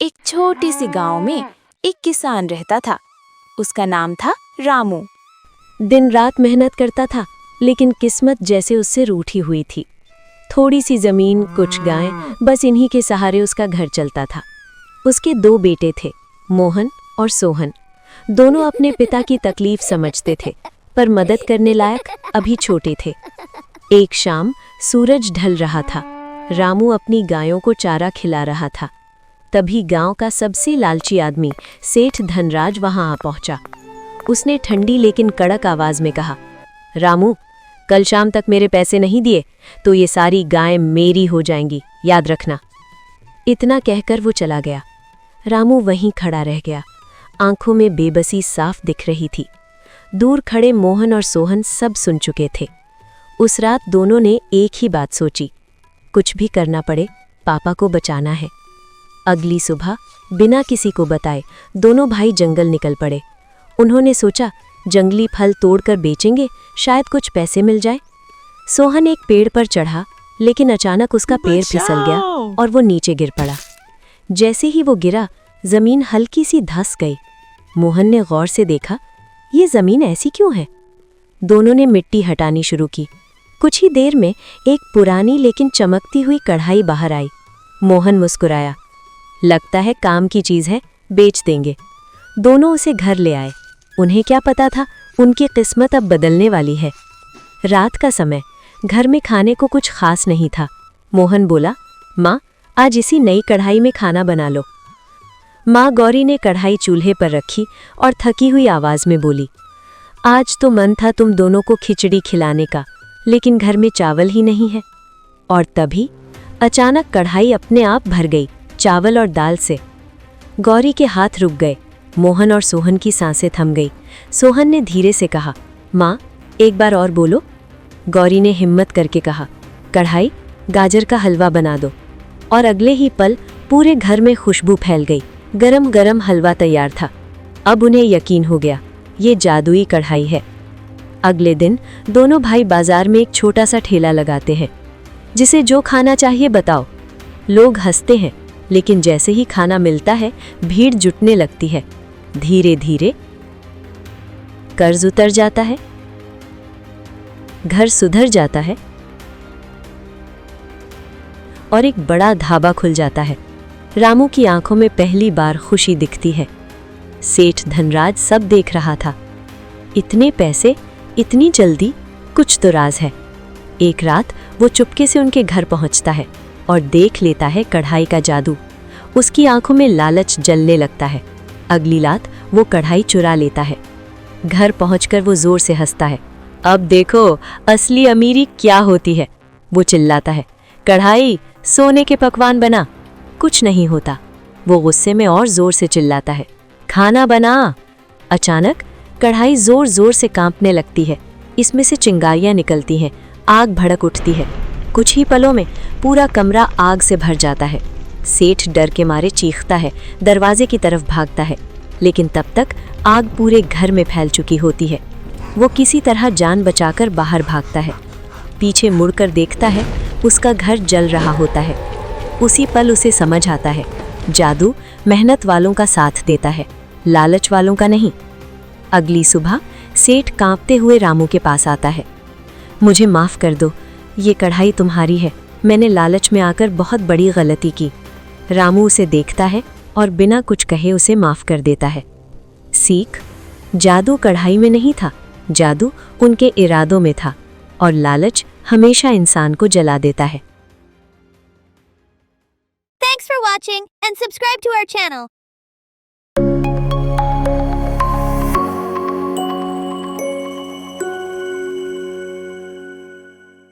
एक छोटी सी गांव में एक किसान रहता था। उसका नाम था रामू। दिन रात मेहनत करता था, लेकिन किस्मत जैसे उससे रूठी हुई थी। थोड़ी सी जमीन, कुछ गायें, बस इन्हीं के सहारे उसका घर चलता था। उसके 2 बेटे थे, मोहन और सोहन। दोनों अपने पिता की तकलीफ समझते थे, पर मदद करने लायक अभी छोटे थे। एक शाम सूरज ढल रहा था। रामू अपनी गायों को चारा खिला रहा था। तभी गांव का सबसे लालची आदमी सेठ धनराज वहां आ पहुंचा। उसने ठंडी लेकिन कड़क आवाज में कहा, रामू, कल शाम तक मेरे पैसे नहीं दिए तो ये सारी गायें मेरी हो जाएंगी, याद रखना। इतना कहकर वो चला गया। रामू वहीं खड़ा रह गया। आंखों में बेबसी साफ दिख रही थी। दूर खड़े मोहन और सोहन सब सुन चुके थे। उस रात दोनों ने एक ही बात सोची, कुछ भी करना पड़े, पापा को बचाना है। अगली सुबह बिना किसी को बताए दोनों भाई जंगल निकल पड़े। उन्होंने सोचा, जंगली फल तोड़कर बेचेंगे, शायद कुछ पैसे मिल जाए। सोहन एक पेड़ पर चढ़ा, लेकिन अचानक उसका पैर फिसल गया और वो नीचे गिर पड़ा। जैसे ही वो गिरा, जमीन हल्की सी धंस गई। मोहन ने गौर से देखा, ये जमीन ऐसी क्यों है? दोनों ने मिट्टी हटानी शुरू की। कुछ ही देर में एक पुरानी लेकिन चमकती हुई कढ़ाई बाहर आई। मोहन मुस्कुराया, लगता है काम की चीज है, बेच देंगे। दोनों उसे घर ले आए। उन्हें क्या पता था, उनकी किस्मत अब बदलने वाली है। रात का समय, घर में खाने को कुछ खास नहीं था। मोहन बोला, माँ, आज इसी नई कढ़ाई में खाना बना लो। माँ गौरी ने कढ़ाई चूल्हे पर रखी और थकी हुई आवाज में बोली, आज तो मन था तुम दोनों को खिचड़ी खिलाने का, लेकिन घर में चावल ही नहीं है। और तभी अचानक कढ़ाई अपने आप भर गई, चावल और दाल से। गौरी के हाथ रुक गए। मोहन और सोहन की सांसें थम गई। सोहन ने धीरे से कहा, माँ, एक बार और बोलो। गौरी ने हिम्मत करके कहा, कढ़ाई, गाजर का हलवा बना दो। और अगले ही पल पूरे घर में खुशबू फैल गई। गरम गरम हलवा तैयार था। अब उन्हें यकीन हो गया, ये जादुई कढ़ाई है। अगले दिन दोनों भाई बाजार में एक छोटा सा ठेला लगाते हैं। जिसे जो खाना चाहिए बताओ। लोग हंसते हैं, लेकिन जैसे ही खाना मिलता है, भीड़ जुटने लगती है। धीरे धीरे कर्ज उतर जाता है, घर सुधर जाता है और एक बड़ा ढाबा खुल जाता है। रामू की आंखों में पहली बार खुशी दिखती है। सेठ धनराज सब देख रहा था। इतने पैसे, इतनी जल्दी, कुछ तो राज है। एक रात वो चुपके से उनके घर पहुंचता है और देख लेता है कढ़ाई का जादू। उसकी आंखों में लालच जलने लगता है। अगली रात वो कढ़ाई चुरा लेता है। घर पहुंचकर वो जोर से हंसता है, अब देखो असली अमीरी क्या होती है। वो चिल्लाता है, कढ़ाई, सोने के पकवान बना। कुछ नहीं होता। वो गुस्से में और जोर से चिल्लाता है, खाना बना। अचानक कढ़ाई जोर जोर से कांपने लगती है। इसमें से चिंगारियां निकलती हैं, आग भड़क उठती है। कुछ ही पलों में पूरा कमरा आग से भर जाता है। सेठ डर के मारे चीखता है, दरवाजे की तरफ भागता है, लेकिन तब तक आग पूरे घर में फैल चुकी होती है। वो किसी तरह जान बचाकर बाहर भागता है। पीछे मुड़कर देखता है, उसका घर जल रहा होता है। उसी पल उसे समझ आता है, जादू मेहनत वालों का साथ देता है, लालच वालों का नहीं। अगली सुबह सेठ कांपते हुए रामू के पास आता है, मुझे माफ़ कर दो, ये कढ़ाई तुम्हारी है। मैंने लालच में आकर बहुत बड़ी गलती की। रामू उसे देखता है और बिना कुछ कहे उसे माफ़ कर देता है। सीख, जादू कढ़ाई में नहीं था, जादू उनके इरादों में था, और लालच हमेशा इंसान को जला देता है। Thanks for watching and subscribe to our channel.